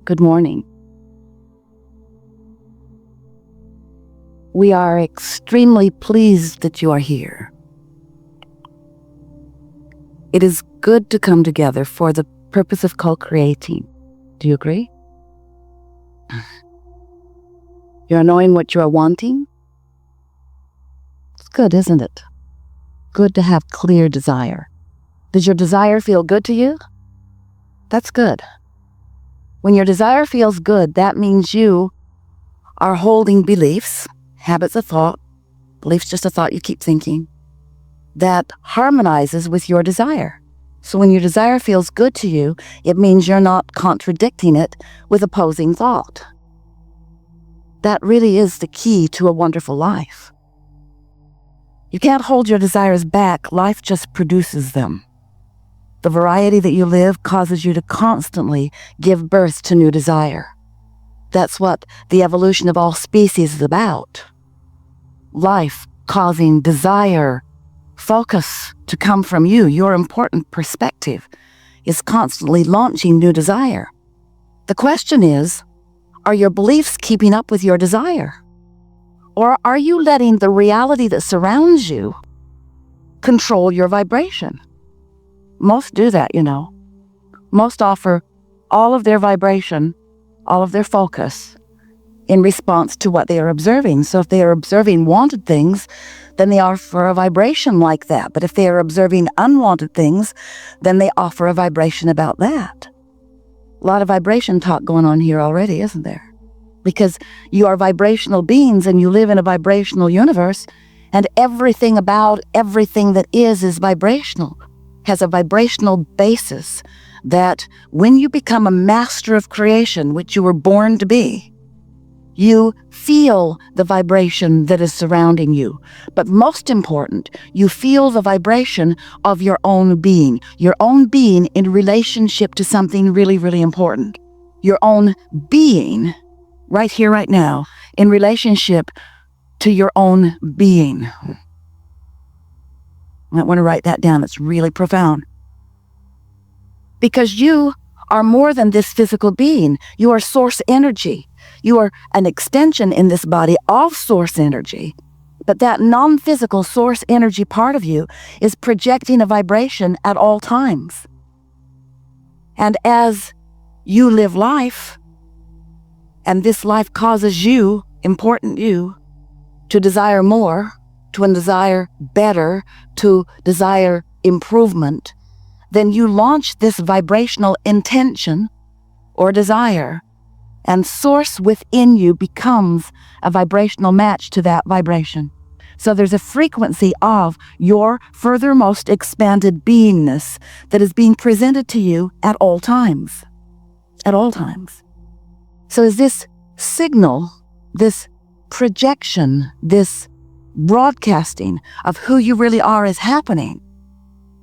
Good morning. We are extremely pleased that you are here. It is good to come together for the purpose of co-creating. Do you agree? You're knowing what you are wanting? It's good, isn't it? Good to have clear desire. Does your desire feel good to you? That's good. When your desire feels good, that means you are holding beliefs, habits of thought, beliefs just a thought you keep thinking, that harmonizes with your desire. So when your desire feels good to you, it means you're not contradicting it with opposing thought. That really is the key to a wonderful life. You can't hold your desires back. Life just produces them. The variety that you live causes you to constantly give birth to new desire. That's what the evolution of all species is about. Life causing desire, focus to come from you, your important perspective, is constantly launching new desire. The question is, are your beliefs keeping up with your desire? Or are you letting the reality that surrounds you control your vibration? Most do that, you know. Most offer all of their vibration, all of their focus in response to what they are observing. So if they are observing wanted things, then they offer a vibration like that. But if they are observing unwanted things, then they offer a vibration about that. A lot of vibration talk going on here already, isn't there? Because you are vibrational beings and you live in a vibrational universe, and everything about everything that is vibrational, has a vibrational basis that when you become a master of creation, which you were born to be, you feel the vibration that is surrounding you. But most important, you feel the vibration of your own being in relationship to something really, really important. Your own being, right here, right now, in relationship to your own being. I might want to write that down. It's really profound. Because you are more than this physical being. You are source energy. You are an extension in this body of source energy. But that non-physical source energy part of you is projecting a vibration at all times. And as you live life, and this life causes you, important you, to desire more, to desire better, to desire improvement, then you launch this vibrational intention or desire, and source within you becomes a vibrational match to that vibration. So there's a frequency of your furthermost expanded beingness that is being presented to you at all times. At all times. So as this signal, this projection, this broadcasting of who you really are is happening,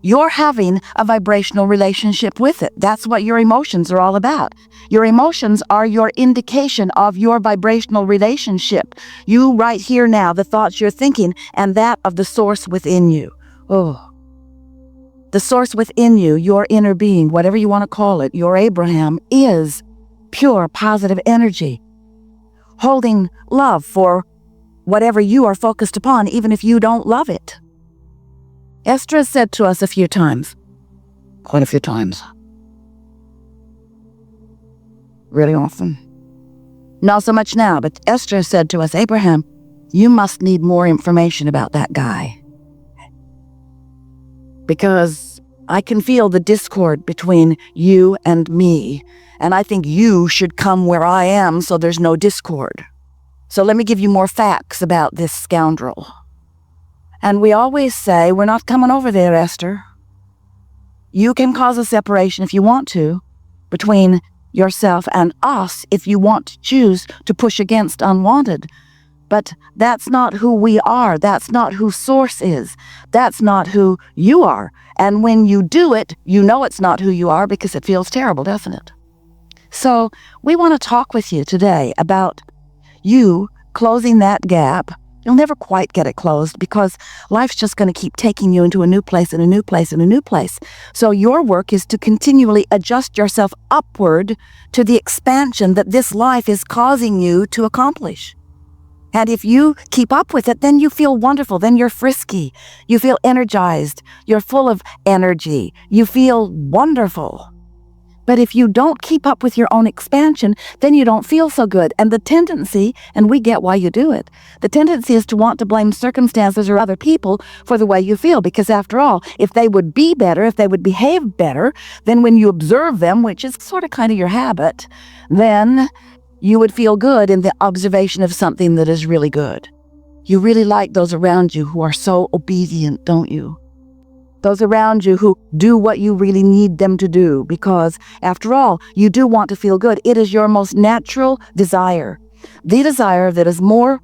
you're having a vibrational relationship with it. That's what your emotions are all about. Your emotions are your indication of your vibrational relationship. You right here now, the thoughts you're thinking, and that of the source within you. Oh, the source within you, your inner being, whatever you want to call it, your Abraham, is pure positive energy, holding love for whatever you are focused upon, even if you don't love it. Esther has said to us a few times, quite a few times, really often, not so much now, but Esther has said to us, Abraham, you must need more information about that guy. Because I can feel the discord between you and me, and I think you should come where I am so there's no discord. So let me give you more facts about this scoundrel. And we always say, we're not coming over there, Esther. You can cause a separation if you want to, between yourself and us if you want to choose to push against unwanted. But that's not who we are. That's not who Source is. That's not who you are. And when you do it, you know it's not who you are because it feels terrible, doesn't it? So we want to talk with you today about you closing that gap You'll never quite get it closed because life's just going to keep taking you into a new place and a new place and a new place. So your work is to continually adjust yourself upward to the expansion that this life is causing you to accomplish. And if you keep up with it, then you feel wonderful. Then you're frisky. You feel energized. You're full of energy. You feel wonderful. But if you don't keep up with your own expansion, then you don't feel so good. And the tendency, and we get why you do it, the tendency is to want to blame circumstances or other people for the way you feel. Because after all, if they would be better, if they would behave better, then when you observe them, which is sort of kind of your habit, then you would feel good in the observation of something that is really good. You really like those around you who are so obedient, don't you? Those around you who do what you really need them to do, because, after all, you do want to feel good. It is your most natural desire, the desire that is more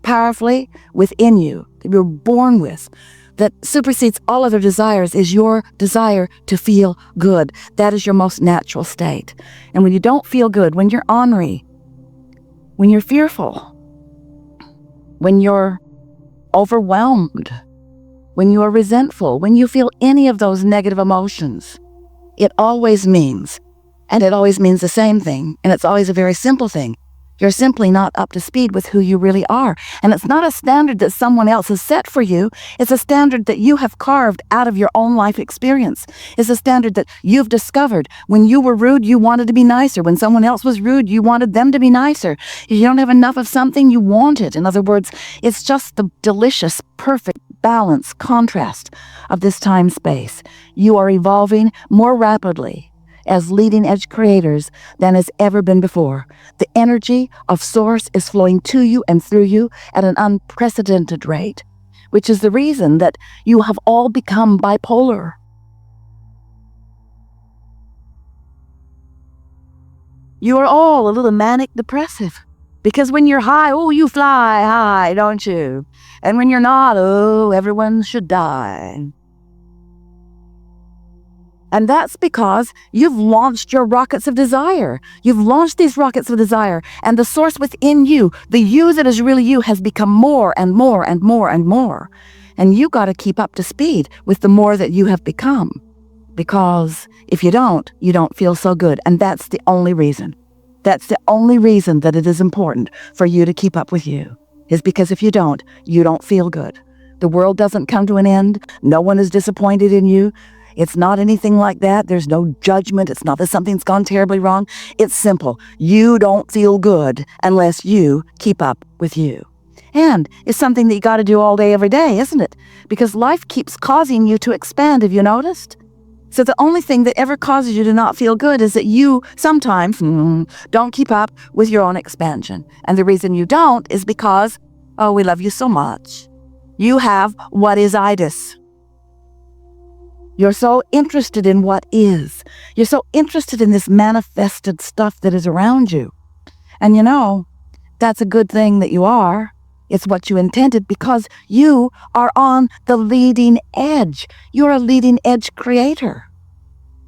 powerfully within you, that you're born with, that supersedes all other desires, is your desire to feel good. That is your most natural state. And when you don't feel good, when you're ornery, when you're fearful, when you're overwhelmed, when you are resentful, when you feel any of those negative emotions, it always means the same thing, and it's always a very simple thing. You're simply not up to speed with who you really are. And it's not a standard that someone else has set for you. It's a standard that you have carved out of your own life experience. It's a standard that you've discovered. When you were rude, you wanted to be nicer. When someone else was rude, you wanted them to be nicer. If you don't have enough of something, you want it. In other words, it's just the delicious, perfect balance, contrast of this time space. You are evolving more rapidly as leading edge creators than has ever been before. The energy of Source is flowing to you and through you at an unprecedented rate, which is the reason that you have all become bipolar. You are all a little manic depressive. Because when you're high, oh, you fly high, don't you? And when you're not, oh, everyone should die. And that's because you've launched your rockets of desire. You've launched these rockets of desire, and the source within you, the you that is really you, has become more and more and more and more. And you got to keep up to speed with the more that you have become. Because if you don't feel so good. And that's the only reason. That's the only reason that it is important for you to keep up with you, is because if you don't feel good. The world doesn't come to an end. No one is disappointed in you. It's not anything like that. There's no judgment. It's not that something's gone terribly wrong. It's simple. You don't feel good unless you keep up with you. And it's something that you got to do all day, every day, isn't it? Because life keeps causing you to expand, have you noticed? So the only thing that ever causes you to not feel good is that you sometimes don't keep up with your own expansion. And the reason you don't is because, oh, we love you so much. You have what is itis. You're so interested in what is. You're so interested in this manifested stuff that is around you. And you know, that's a good thing that you are. It's what you intended, because you are on the leading edge. You're a leading edge creator.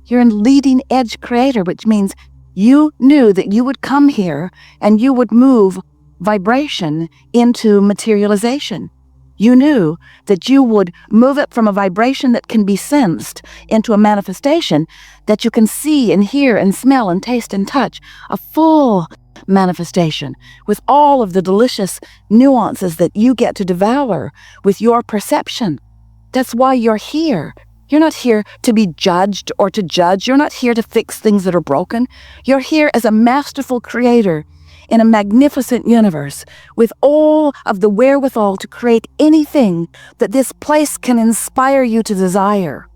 You're a leading edge creator, which means you knew that you would come here and you would move vibration into materialization. You knew that you would move it from a vibration that can be sensed into a manifestation that you can see and hear and smell and taste and touch, a full manifestation with all of the delicious nuances that you get to devour with your perception. That's why you're here. You're not here to be judged or to judge. You're not here to fix things that are broken. You're here as a masterful creator in a magnificent universe with all of the wherewithal to create anything that this place can inspire you to desire.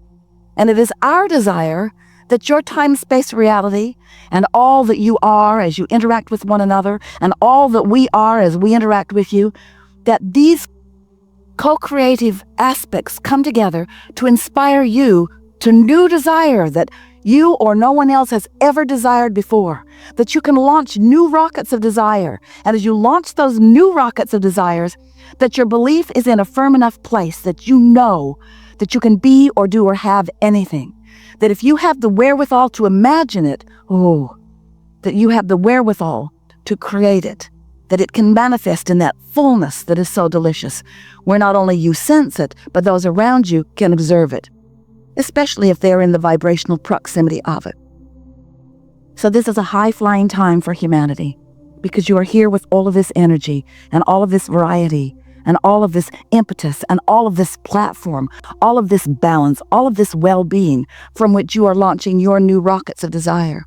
And it is our desire that your time-space reality and all that you are as you interact with one another and all that we are as we interact with you, that these co-creative aspects come together to inspire you to new desire that you or no one else has ever desired before, that you can launch new rockets of desire. And as you launch those new rockets of desires, that your belief is in a firm enough place that you know that you can be or do or have anything. That if you have the wherewithal to imagine it, that you have the wherewithal to create it. that it can manifest in that fullness that is so delicious, where not only you sense it, but those around you can observe it, especially if they're in the vibrational proximity of it. So this is a high-flying time for humanity, because you are here with all of this energy and all of this variety and all of this impetus and all of this platform, all of this balance, all of this well-being from which you are launching your new rockets of desire.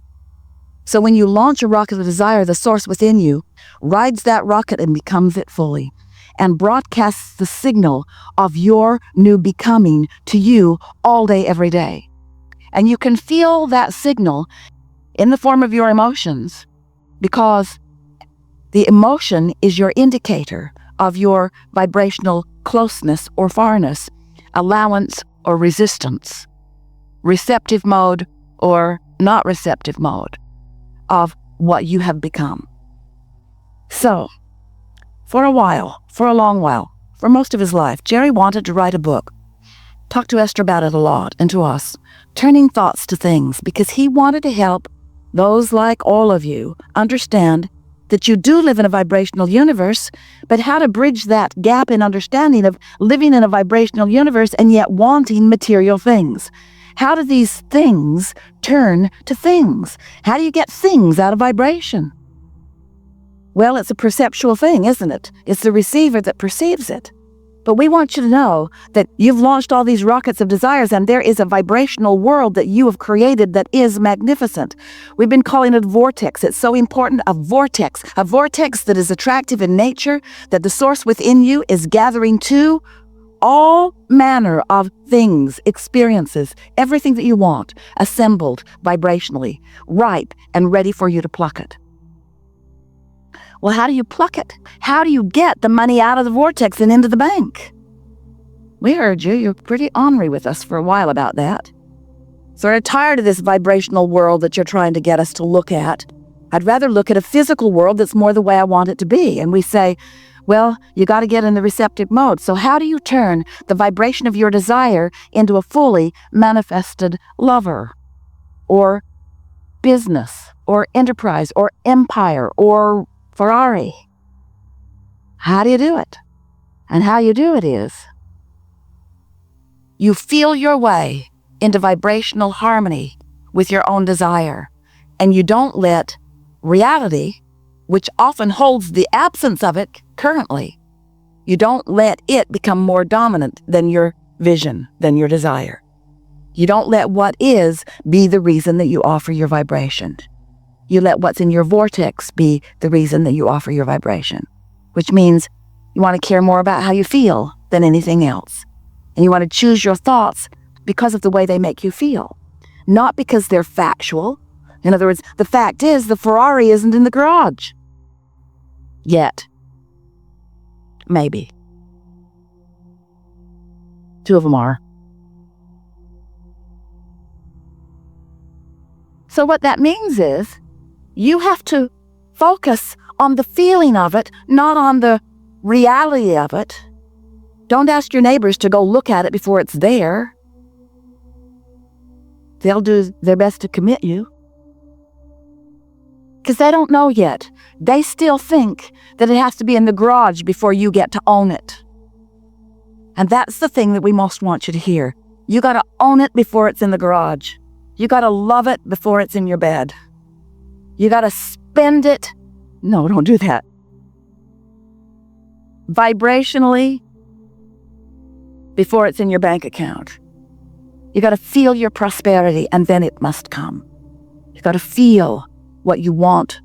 So when you launch a rocket of desire, the source within you rides that rocket and becomes it fully and broadcasts the signal of your new becoming to you all day, every day. And you can feel that signal in the form of your emotions, because the emotion is your indicator of your vibrational closeness or farness, allowance or resistance, receptive mode or not receptive mode of what you have become. So, for a while, for a long while, for most of his life, Jerry wanted to write a book. Talked to Esther about it a lot, and to us, turning thoughts to things, because he wanted to help those like all of you understand that you do live in a vibrational universe, but how to bridge that gap in understanding of living in a vibrational universe and yet wanting material things. How do these things turn to things? How do you get things out of vibration? Well, it's a perceptual thing, isn't it? It's the receiver that perceives it. But we want you to know that you've launched all these rockets of desires, and there is a vibrational world that you have created that is magnificent. We've been calling it Vortex. It's so important, a vortex that is attractive in nature, that the source within you is gathering to all manner of things, experiences, everything that you want, assembled vibrationally, ripe and ready for you to pluck it. Well, how do you pluck it? How do you get the money out of the vortex and into the bank? We heard you. You're pretty ornery with us for a while about that. Sort of tired of this vibrational world that you're trying to get us to look at. I'd rather look at a physical world that's more the way I want it to be. And we say, well, you got to get in the receptive mode. So how do you turn the vibration of your desire into a fully manifested lover or business or enterprise or empire or Ferrari? How do you do it? And how you do it is you feel your way into vibrational harmony with your own desire, and you don't let reality, which often holds the absence of it currently, you don't let it become more dominant than your vision, than your desire. You don't let what is be the reason that you offer your vibration. You let what's in your vortex be the reason that you offer your vibration, which means you want to care more about how you feel than anything else. And you want to choose your thoughts because of the way they make you feel, not because they're factual. In other words, the fact is the Ferrari isn't in the garage. Yet. Maybe. 2 of them are. So what that means is you have to focus on the feeling of it, not on the reality of it. Don't ask your neighbors to go look at it before it's there. They'll do their best to commit you, because they don't know yet. They still think that it has to be in the garage before you get to own it. And that's the thing that we most want you to hear. You got to own it before it's in the garage. You got to love it before it's in your bed. You got to spend it. No, don't do that. Vibrationally before it's in your bank account. You got to feel your prosperity, and then it must come. You got to feel what you want.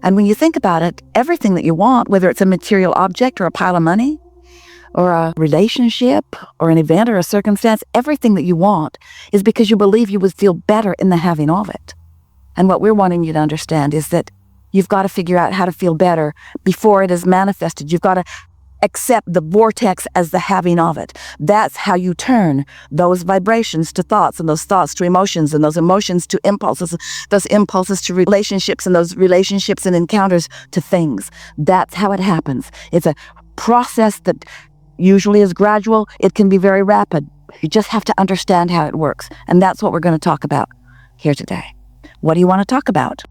And when you think about it, everything that you want, whether it's a material object or a pile of money or a relationship or an event or a circumstance, everything that you want is because you believe you would feel better in the having of it. And what we're wanting you to understand is that you've got to figure out how to feel better before it is manifested. You've got to accept the vortex as the having of it. That's how you turn those vibrations to thoughts, and those thoughts to emotions, and those emotions to impulses, those impulses to relationships, and those relationships and encounters to things. That's how it happens. It's a process that usually is gradual. It can be very rapid. You just have to understand how it works. And that's what we're going to talk about here today. What do you want to talk about?